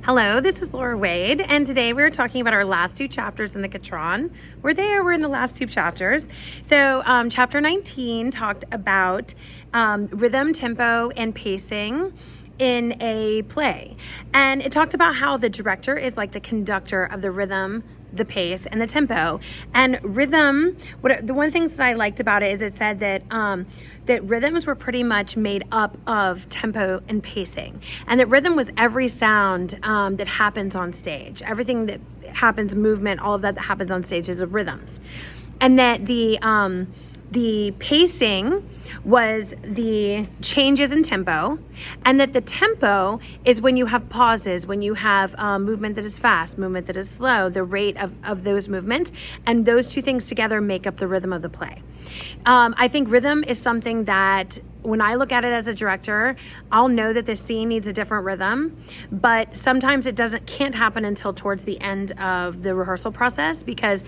Hello, this is Laura Wade, and today we're talking about our last two chapters in the Catron. We're in the last two chapters. So chapter 19 talked about rhythm, tempo, and pacing in a play. And it talked about how the director is like the conductor of the rhythm, the pace, and the tempo. And rhythm, the one things that I liked about it is it said that that rhythms were pretty much made up of tempo and pacing, and that rhythm was every sound that happens on stage. Everything that happens, movement, all of that happens on stage is rhythms. And that the pacing was the changes in tempo, and that the tempo is when you have pauses, when you have movement that is fast, movement that is slow, the rate of those movements, and those two things together make up the rhythm of the play. I think rhythm is something that when I look at it as a director, I'll know that this scene needs a different rhythm, but sometimes it can't happen until towards the end of the rehearsal process, because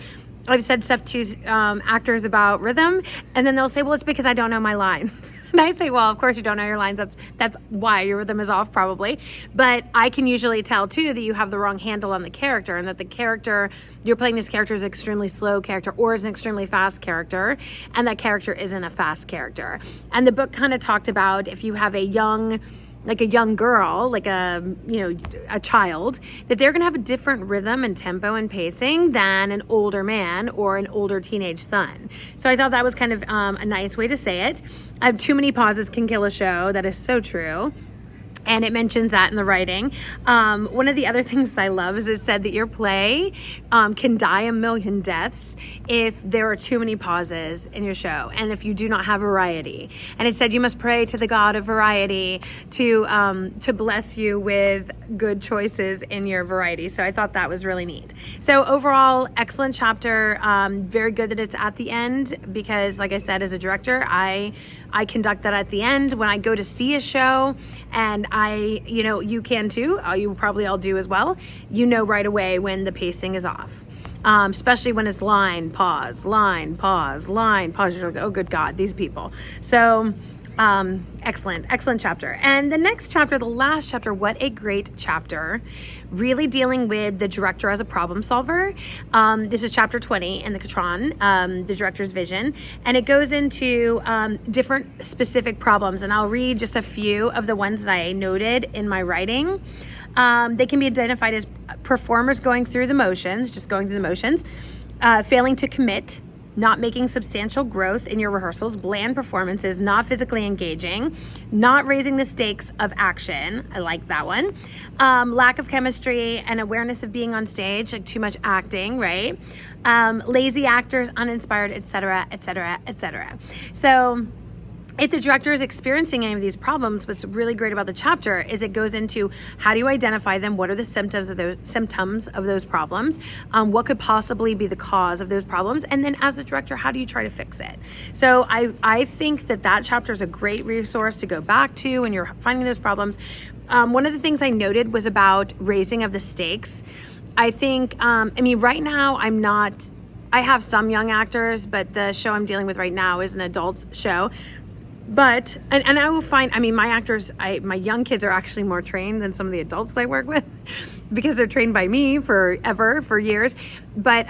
I've said stuff to actors about rhythm, and then they'll say, well, it's because I don't know my lines. And I say, well, of course you don't know your lines. That's why your rhythm is off, probably. But I can usually tell, too, that you have the wrong handle on the character, and that the character, you're playing this character is an extremely slow character or is an extremely fast character, and that character isn't a fast character. And the book kind of talked about if you have a young girl, like a child, that they're going to have a different rhythm and tempo and pacing than an older man or an older teenage son. So I thought that was kind of a nice way to say it. I have too many pauses can kill a show. That is so true. And it mentions that in the writing. One of the other things I love is it said that your play can die a million deaths if there are too many pauses in your show, and if you do not have variety. And it said you must pray to the God of variety to bless you with good choices in your variety. So I thought that was really neat. So overall, excellent chapter. Very good that it's at the end, because like I said, as a director, I conduct that at the end when I go to see a show, and you can too, you probably all do as well. You know right away when the pacing is off, especially when it's line, pause, line, pause, line, pause. You're like, oh good God, these people. So excellent chapter. And the next chapter, the last chapter, what a great chapter, really dealing with the director as a problem solver. This is chapter 20 in the Catron, the director's vision, and it goes into different specific problems, and I'll read just a few of the ones that I noted in my writing. They can be identified as performers going through the motions, failing to commit, not making substantial growth in your rehearsals, bland performances, not physically engaging, not raising the stakes of action. I like that one. Lack of chemistry and awareness of being on stage, like too much acting, right? Lazy actors, uninspired, etc., etc., etc. So if the director is experiencing any of these problems, what's really great about the chapter is it goes into how do you identify them, what are the symptoms of those problems, what could possibly be the cause of those problems, and then as a director, how do you try to fix it? So I think that chapter is a great resource to go back to when you're finding those problems. One of the things I noted was about raising of the stakes. I think, right now I have some young actors, but the show I'm dealing with right now is an adults show. But, and I will find, my actors, my young kids are actually more trained than some of the adults I work with because they're trained by me for years. But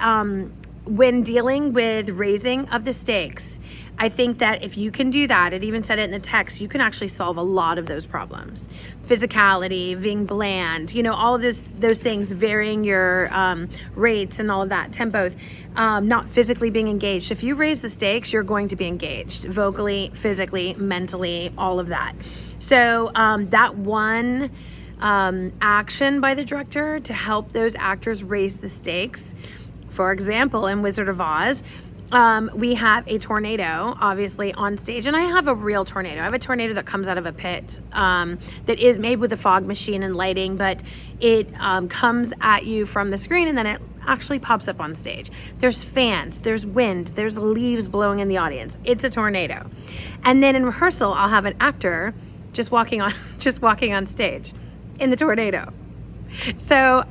when dealing with raising of the stakes, I think that if you can do that, it even said it in the text, you can actually solve a lot of those problems. Physicality, being bland, all of those things, varying your rates and all of that, tempos, not physically being engaged. If you raise the stakes, you're going to be engaged vocally, physically, mentally, all of that. So that one action by the director to help those actors raise the stakes. For example, in Wizard of Oz, we have a tornado, obviously, on stage, and I have a real tornado. I have a tornado that comes out of a pit that is made with a fog machine and lighting, but it comes at you from the screen, and then it actually pops up on stage. There's fans, there's wind, there's leaves blowing in the audience. It's a tornado. And then in rehearsal, I'll have an actor just walking on stage in the tornado. So,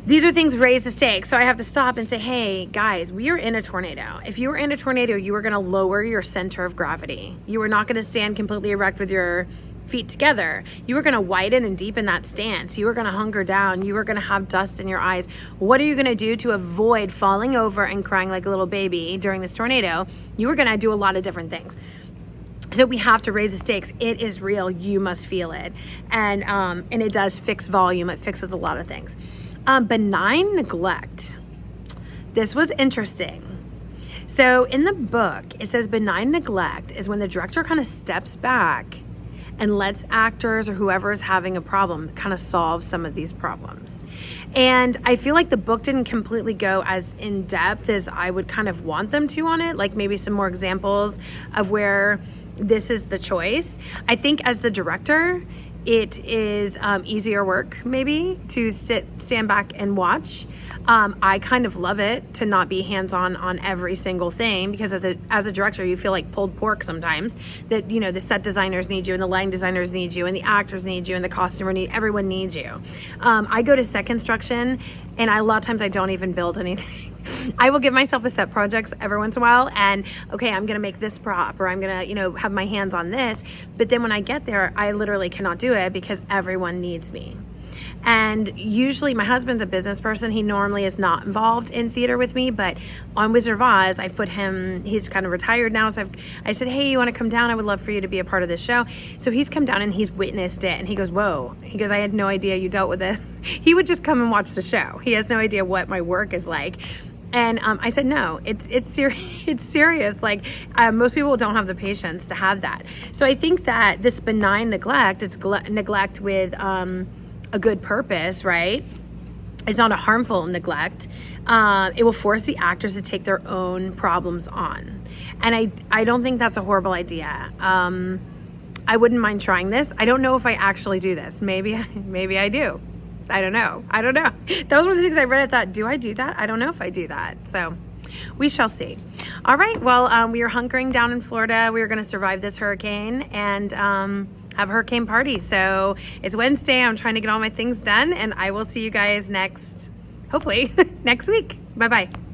these are things raise the stakes. So I have to stop and say, hey, guys, we are in a tornado. If you were in a tornado, you are going to lower your center of gravity. You are not going to stand completely erect with your feet together. You are going to widen and deepen that stance. You are going to hunker down. You are going to have dust in your eyes. What are you going to do to avoid falling over and crying like a little baby during this tornado? You are going to do a lot of different things. So we have to raise the stakes. It is real. You must feel it. And it does fix volume. It fixes a lot of things. Benign neglect. This was interesting. So in the book, it says benign neglect is when the director kind of steps back and lets actors or whoever is having a problem kind of solve some of these problems. And I feel like the book didn't completely go as in depth as I would kind of want them to on it, like maybe some more examples of where this is the choice. I think as the director, it is easier work maybe to stand back and watch. I kind of love it to not be hands-on on every single thing, because as a director, you feel like pulled pork sometimes, that, you know, the set designers need you and the lighting designers need you and the actors need you and the costumer everyone needs you. I go to set construction and a lot of times I don't even build anything. I will give myself a set projects every once in a while and, okay, I'm going to make this prop or I'm going to, you know, have my hands on this. But then when I get there, I literally cannot do it because everyone needs me. And usually my husband's a business person. He normally is not involved in theater with me, but on Wizard of Oz, I've put him, he's kind of retired now. So I said, hey, you want to come down? I would love for you to be a part of this show. So he's come down and he's witnessed it. And he goes, whoa. He goes, I had no idea you dealt with this. He would just come and watch the show. He has no idea what my work is like. And I said, no, it's serious. It's serious. Like most people don't have the patience to have that. So I think that this benign neglect, it's neglect with a good purpose, right? It's not a harmful neglect. It will force the actors to take their own problems on. And I don't think that's a horrible idea. I wouldn't mind trying this. I don't know if I actually do this. Maybe I do. I don't know. That was one of the things I read. I thought, do I do that? I don't know if I do that. So we shall see. All right. Well, we are hunkering down in Florida. We are going to survive this hurricane and have a hurricane party. So it's Wednesday. I'm trying to get all my things done, and I will see you guys hopefully next week. Bye-bye.